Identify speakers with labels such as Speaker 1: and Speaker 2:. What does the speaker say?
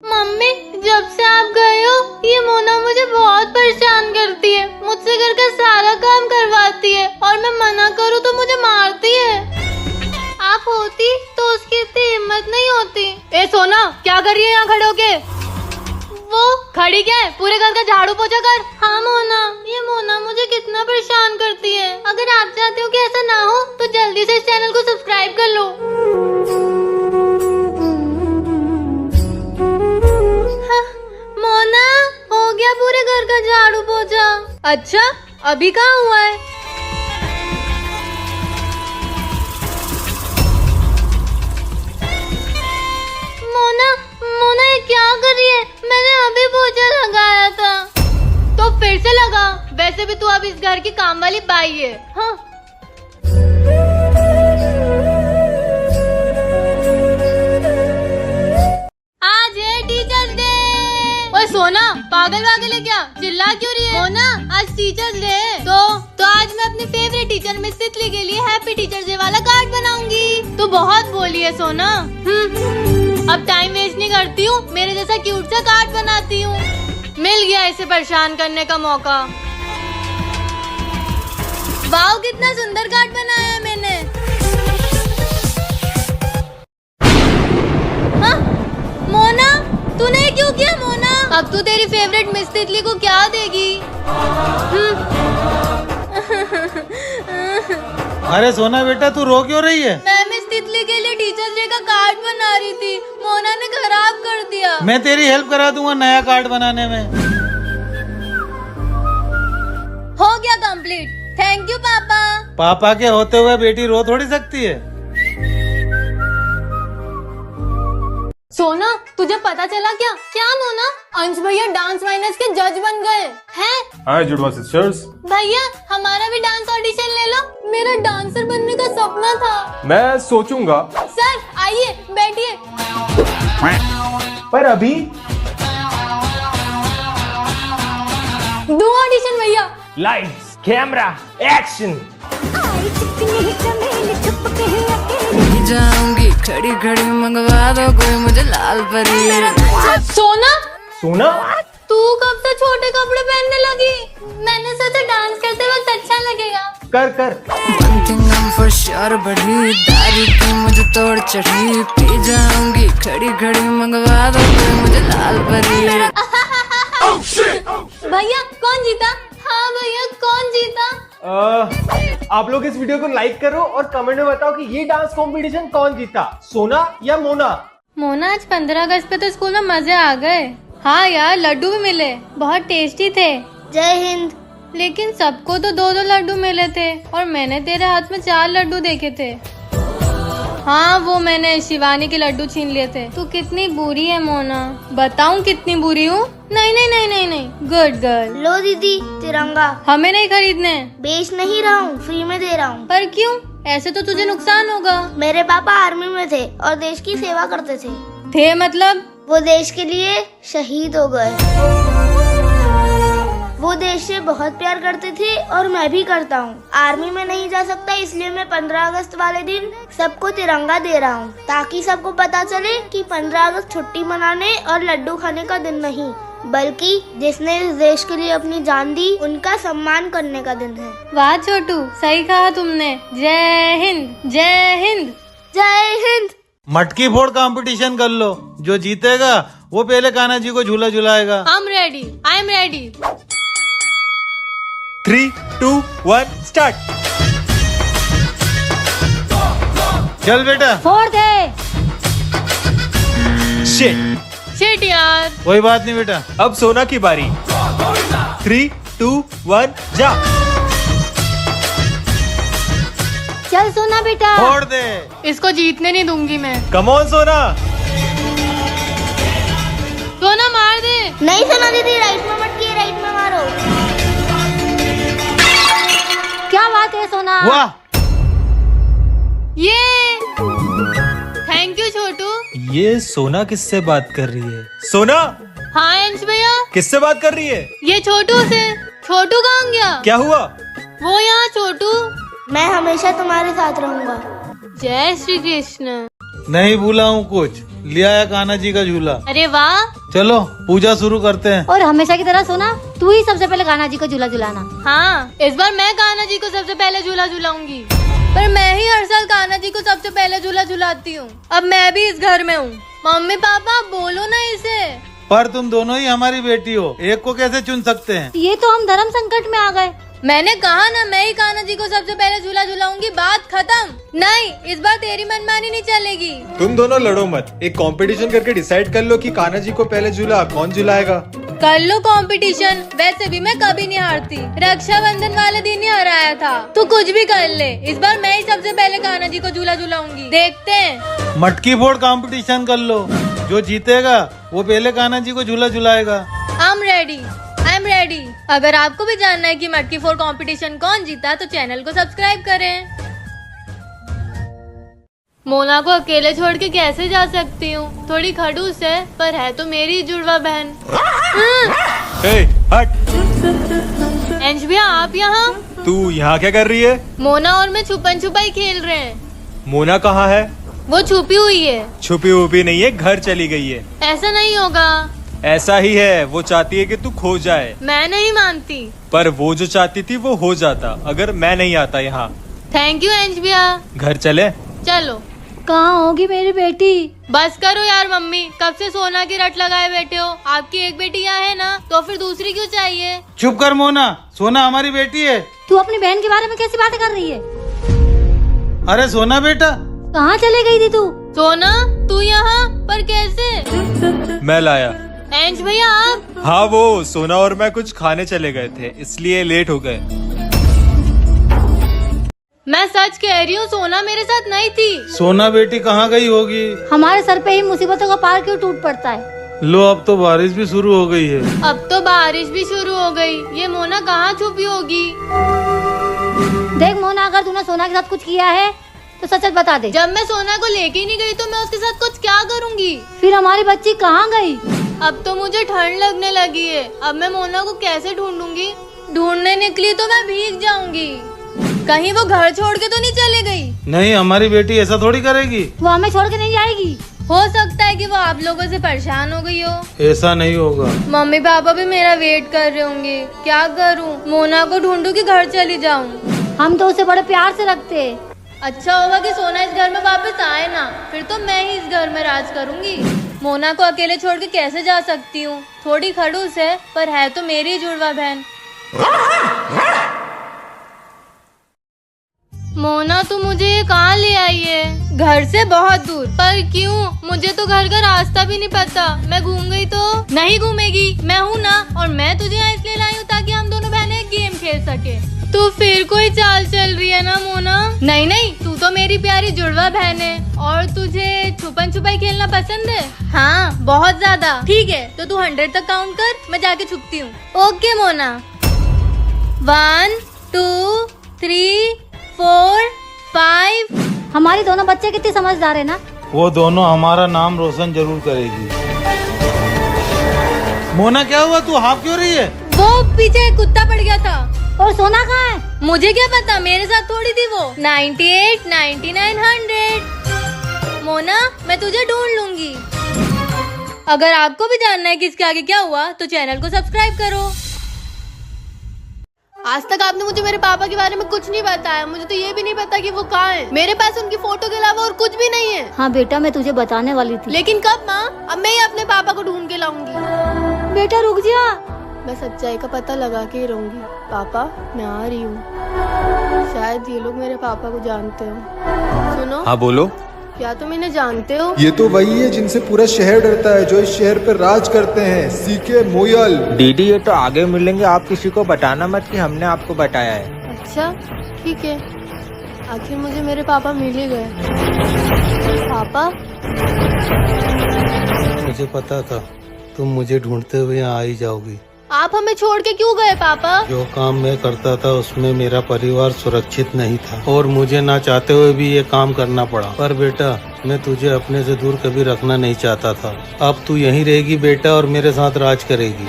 Speaker 1: Mummy, जब से आप गए हो ये मोना मुझे बहुत परेशान करती है। मुझसे घर का सारा काम करवाती है और मैं मना करूँ तो मुझे मारती है। आप होती तो उसकी इतनी हिम्मत नहीं होती।
Speaker 2: ए सोना, क्या कर रही है यहाँ खड़े होके?
Speaker 1: वो
Speaker 2: खड़ी क्या है? पूरे घर का झाड़ू पोछा कर।
Speaker 1: हाँ मोना, ये मोना मुझे कितना परेशान करती है। अगर आप चाहते हो कि ऐसा ना हो तो जल्दी से इस चैनल को सब्सक्राइब कर लो। हाँ, मोना, हो गया पूरे घर का झाड़ू पोछा।
Speaker 2: अच्छा, अभी कहाँ हुआ है?
Speaker 1: मोना, मोना ये क्या कर रही है? मैंने अभी पोछा लगाया था।
Speaker 2: तो फिर से लगा। वैसे भी तू अब इस घर की काम वाली बाई है।
Speaker 1: हाँ। आज है टीचर्स डे।
Speaker 2: ओए सोना, पागल वागल है क्या? चिल्ला क्यों रही है?
Speaker 1: मोना, आज टीचर्स डे है। तो आज मैं अपनी फेवरेट टीचर मिस तितली के लिए हैप्पी टीचर्स डे वाला कार्ड बनाऊंगी।
Speaker 2: तू बहुत बोली है सोना। अब टाइम वेस्ट नहीं करती हूँ, मेरे जैसा क्यूट सा कार्ड बनाती हूँ। मिल गया इसे परेशान करने का मौका।
Speaker 1: वाओ, कितना सुंदर कार्ड बनाया है मैंने। हाँ? मोना, तूने ये क्यों किया? मोना,
Speaker 2: अब तू तेरी फेवरेट मिस तितली को क्या देगी?
Speaker 3: अरे सोना बेटा, तू रो क्यों रही है?
Speaker 1: मैं मिस तितली के लिए टीचर्स डे का कार्ड बना रही थी। मोना ने खराब कर दिया।
Speaker 3: मैं तेरी हेल्प करा दूंगा नया कार्ड बनाने में।
Speaker 1: हो गया कंप्लीट। थैंक यू पापा।
Speaker 3: पापा के होते हुए बेटी रो थोड़ी सकती है।
Speaker 2: सोना, तुझे पता चला क्या?
Speaker 1: क्या मोना?
Speaker 2: अंश भैया डांस माइनस के जज बन गए हैं।
Speaker 4: हाय जुड़वा सिस्टर्स।
Speaker 1: भैया, हमारा भी डांस ऑडिशन ले लो। मेरा डांसर बनने का सपना था।
Speaker 4: मैं सोचूंगा,
Speaker 1: सर आइए, बैठिए।
Speaker 4: पर अभी
Speaker 2: दो ऑडिशन भैया।
Speaker 4: Lights camera action.
Speaker 5: जाऊंगी खड़ी खड़ी मंगवा दो कोई मुझे लाल परी।
Speaker 2: सोना,
Speaker 4: सोना,
Speaker 1: तू कब से छोटे कपड़े पहनने लगी? मैंने सोचा डांस करते वक्त अच्छा लगेगा।
Speaker 4: कर कर।
Speaker 5: One thing I'm for sure बढ़ी दारू की मुझे तोड़ चढ़ी। पी जाऊंगी खड़ी खड़ी मंगवा दो कोई मुझे लाल परी।
Speaker 1: भैया कौन जीता? हाँ भैया, कौन जीता?
Speaker 4: आप लोग इस वीडियो को लाइक करो और कमेंट में बताओ कि ये डांस कंपटीशन कौन जीता, सोना या मोना।
Speaker 2: मोना, आज 15 अगस्त पे तो स्कूल में मजे आ गए। हाँ यार, लड्डू भी मिले, बहुत टेस्टी थे।
Speaker 1: जय हिंद।
Speaker 2: लेकिन सबको तो 2-2 लड्डू मिले थे और मैंने तेरे हाथ में 4 लड्डू देखे थे। हाँ, वो मैंने शिवानी के लड्डू छीन लिए थे। तू कितनी बुरी है मोना। बताऊं कितनी बुरी हूँ? नहीं नहीं नहीं नहीं नहीं, गुड गर्ल।
Speaker 1: लो दीदी, तिरंगा।
Speaker 2: हमें नहीं खरीदने।
Speaker 1: बेच नहीं रहा हूँ, फ्री में दे रहा हूँ।
Speaker 2: पर क्यों? ऐसे तो तुझे नुकसान होगा।
Speaker 1: मेरे पापा आर्मी में थे और देश की सेवा करते थे।
Speaker 2: मतलब?
Speaker 1: वो देश के लिए शहीद हो गए। वो देश से बहुत प्यार करते थे और मैं भी करता हूँ। आर्मी में नहीं जा सकता, इसलिए मैं 15 अगस्त वाले दिन सबको तिरंगा दे रहा हूँ, ताकि सबको पता चले कि 15 अगस्त छुट्टी मनाने और लड्डू खाने का दिन नहीं, बल्कि जिसने इस देश के लिए अपनी जान दी उनका सम्मान करने का दिन है।
Speaker 2: वाह छोटू, सही कहा तुमने। जय हिंद, जय हिंद,
Speaker 1: जय हिंद।
Speaker 3: मटकी फोड़ कंपटीशन कर लो। जो जीतेगा वो पहले कान्हा जी को झूला झुलाएगा।
Speaker 2: I am ready.
Speaker 4: 3, 2, 1 स्टार्ट।
Speaker 3: चल बेटा।
Speaker 2: फोड़ दे।
Speaker 4: शिट
Speaker 2: यार।
Speaker 3: कोई बात नहीं बेटा।
Speaker 4: अब सोना की बारी। 3, 2, 1 जा।
Speaker 1: चल सोना बेटा।
Speaker 3: फोड़ दे।
Speaker 2: इसको जीतने नहीं दूंगी मैं।
Speaker 4: कम ऑन सोना।
Speaker 2: सोना मार दे।
Speaker 1: नहीं सोना दीदी, राइट में मटकी, राइट में मारो।
Speaker 2: क्या बात है सोना।
Speaker 3: वाह,
Speaker 2: ये थैंक यू छोटू।
Speaker 4: ये सोना किससे बात कर रही है? सोना
Speaker 2: हाँ अंश भैया,
Speaker 4: किससे बात कर रही है?
Speaker 2: ये छोटू से। छोटू कहाँ गया?
Speaker 4: क्या हुआ?
Speaker 2: वो यहाँ छोटू।
Speaker 1: मैं हमेशा तुम्हारे साथ रहूंगा।
Speaker 2: जय श्री कृष्ण।
Speaker 3: नहीं भूला हूँ कुछ, ले आया कान्हा जी का झूला।
Speaker 2: अरे वाह।
Speaker 3: चलो पूजा शुरू करते हैं।
Speaker 6: और हमेशा की तरह सोना, तू ही सबसे पहले कान्हा जी को झूला झुलाना।
Speaker 2: हाँ, इस बार मैं कान्हा जी को सबसे पहले झूला झुलाऊंगी। पर मैं ही हर साल कान्हा जी को सबसे पहले झूला झुलाती हूँ। अब मैं भी इस घर में हूँ। मम्मी पापा बोलो ना इसे।
Speaker 3: पर तुम दोनों ही हमारी बेटी हो, एक को कैसे चुन सकते हैं?
Speaker 6: ये तो हम धर्म संकट में आ गए।
Speaker 2: मैंने कहा ना मैं ही कान्हा जी को सबसे पहले झूला झुलाऊंगी, बात खत्म। नहीं, इस बार तेरी मनमानी नहीं चलेगी।
Speaker 4: तुम दोनों लड़ो मत, एक कंपटीशन करके डिसाइड कर लो कि कान्हा जी को पहले झूला कौन झुलाएगा।
Speaker 2: कर लो कंपटीशन। वैसे भी मैं कभी नहीं हारती, रक्षाबंधन वाले दिन ही हराया था। तू कुछ भी कर ले, इस बार मैं ही सबसे पहले कान्हा जी को झूला झुलाऊंगी। देखते हैं।
Speaker 3: मटकी फोड़ कंपटीशन कर लो, जो जीतेगा वो पहले कान्हा जी को झूला झुलाएगा।
Speaker 2: I am ready. अगर आपको भी जानना है कि मटकी फोड़ कंपटीशन कौन जीता तो चैनल को सब्सक्राइब करें। मोना को अकेले छोड़ के कैसे जा सकती हूँ? थोड़ी खड़ूस है पर है तो मेरी जुड़वा बहन।
Speaker 4: हट।
Speaker 2: अंश भैया आप यहाँ?
Speaker 4: तू यहाँ क्या कर रही है?
Speaker 2: मोना और मैं छुपन छुपाई खेल रहे हैं।
Speaker 4: मोना कहाँ है?
Speaker 2: वो छुपी हुई है।
Speaker 4: छुपी हुई नहीं है, घर चली गई है।
Speaker 2: ऐसा नहीं होगा।
Speaker 4: ऐसा ही है, वो चाहती है कि तू खो जाए।
Speaker 2: मैं नहीं मानती।
Speaker 4: पर वो जो चाहती थी वो हो जाता अगर मैं नहीं आता यहाँ।
Speaker 2: थैंक यू अंश भैया।
Speaker 4: घर चले?
Speaker 2: चलो।
Speaker 6: कहाँ होगी मेरी बेटी?
Speaker 2: बस करो यार मम्मी, कब से सोना की रट लगाए बैठे हो। आपकी एक बेटी यहाँ है ना, तो फिर दूसरी क्यों चाहिए?
Speaker 3: चुप कर मोना, सोना हमारी बेटी है।
Speaker 6: तू अपनी बहन के बारे में कैसी बातें कर रही है?
Speaker 3: अरे सोना बेटा,
Speaker 6: कहाँ चले गई थी तू?
Speaker 2: सोना तू यहाँ पर कैसे?
Speaker 4: मैं लाया।
Speaker 2: अंश भैया आप?
Speaker 4: हाँ, वो सोना और मैं कुछ खाने चले गए थे इसलिए लेट हो गए।
Speaker 2: मैं सच कह रही हूँ, सोना मेरे साथ नहीं थी।
Speaker 3: सोना बेटी कहाँ गई होगी?
Speaker 6: हमारे सर पे ही मुसीबतों का पार क्यों टूट पड़ता है?
Speaker 3: लो अब तो बारिश भी शुरू हो गई है।
Speaker 2: अब तो बारिश भी शुरू हो गई। ये मोना कहाँ छुपी होगी?
Speaker 6: देख मोना, अगर तूने सोना के साथ कुछ किया है तो सच सच बता दे।
Speaker 2: जब मैं सोना को लेके ही नहीं गई तो मैं उसके साथ कुछ क्या करूँगी?
Speaker 6: फिर हमारी बच्ची कहाँ गई?
Speaker 2: अब तो मुझे ठंड लगने लगी है। अब मैं मोना को कैसे ढूंढूंगी? ढूंढने निकली तो मैं भीग जाऊंगी। कहीं वो घर छोड़ के तो नहीं चले गई?
Speaker 3: नहीं, हमारी बेटी ऐसा थोड़ी करेगी।
Speaker 6: वो हमें छोड़ के नहीं जाएगी।
Speaker 2: हो सकता है कि वो आप लोगों से परेशान हो गई हो।
Speaker 3: ऐसा नहीं होगा।
Speaker 2: मम्मी पापा भी मेरा वेट कर रहे होंगे। क्या करूं? मोना को ढूंढूं कि घर चली जाऊं?
Speaker 6: हम तो उसे बड़े प्यार से रखते हैं।
Speaker 2: अच्छा होगा कि सोना इस घर में वापस आए ना, फिर तो मैं ही इस घर में राज करूंगी। मोना को अकेले छोड़ के कैसे जा सकती हूँ? थोड़ी खड़ूस है पर है तो मेरी जुड़वा बहन। मोना तू मुझे ये कहाँ ले आई है? घर से बहुत दूर। पर क्यों? मुझे तो घर का रास्ता भी नहीं पता। मैं घूम गई तो? नहीं घूमेगी, मैं हूँ ना। और मैं तुझे यहाँ इसलिए लाई हूँ ताकि हम दोनों बहनें गेम खेल सके। तू फिर कोई चाल चल रही है ना मोना? नहीं नहीं, तू तो मेरी प्यारी जुड़वा बहन है। और तुझे छुपन छुपाई खेलना पसंद है? हाँ बहुत ज्यादा। ठीक है तो तू 100 तक काउंट कर, मैं जाके छुपती हूँ। ओके मोना। 1 2 3 4 5।
Speaker 6: हमारी दोनों बच्चे कितनी समझदार है ना।
Speaker 3: वो दोनों हमारा नाम रोशन जरूर करेगी। मोना क्या हुआ, तू हाँफ क्यों रही है?
Speaker 2: वो पीछे एक कुत्ता पड़ गया था।
Speaker 6: और सोना कहाँ है?
Speaker 2: मुझे क्या पता, मेरे साथ थोड़ी थी वो। 98 99 100। मोना मैं तुझे ढूंढ लूंगी। अगर आपको भी जानना है कि इसके आगे क्या हुआ तो चैनल को सब्सक्राइब करो। आज तक आपने मुझे मेरे पापा के बारे में कुछ नहीं बताया। मुझे तो ये भी नहीं पता कि वो कहाँ है। मेरे पास उनकी फोटो के अलावा और कुछ भी नहीं है।
Speaker 6: हाँ बेटा, मैं तुझे बताने वाली थी।
Speaker 2: लेकिन कब माँ? अब मैं ही अपने पापा को ढूंढ के लाऊंगी।
Speaker 6: बेटा रुक जा,
Speaker 2: मैं सच्चाई का पता लगा के ही रहूंगी। पापा मैं आ रही हूँ। शायद ये लोग मेरे पापा को जानते हो। सुनो।
Speaker 4: हाँ बोलो।
Speaker 2: क्या तुम इन्हें जानते हो?
Speaker 7: ये तो वही है जिनसे पूरा शहर डरता है, जो इस शहर पर राज करते हैं। सीके मोयल।
Speaker 8: दीदी ये तो आगे मिलेंगे, आप किसी को बताना मत कि हमने आपको बताया है।
Speaker 2: अच्छा ठीक है। आखिर मुझे मेरे पापा मिल ही गए। पापा
Speaker 3: मुझे पता था तुम मुझे ढूंढते हुए यहाँ आ ही जाओगी।
Speaker 2: आप हमें छोड़ के क्यों गए पापा?
Speaker 3: जो काम मैं करता था उसमें मेरा परिवार सुरक्षित नहीं था और मुझे ना चाहते हुए भी ये काम करना पड़ा। पर बेटा मैं तुझे अपने से दूर कभी रखना नहीं चाहता था। अब तू यहीं रहेगी बेटा और मेरे साथ राज करेगी।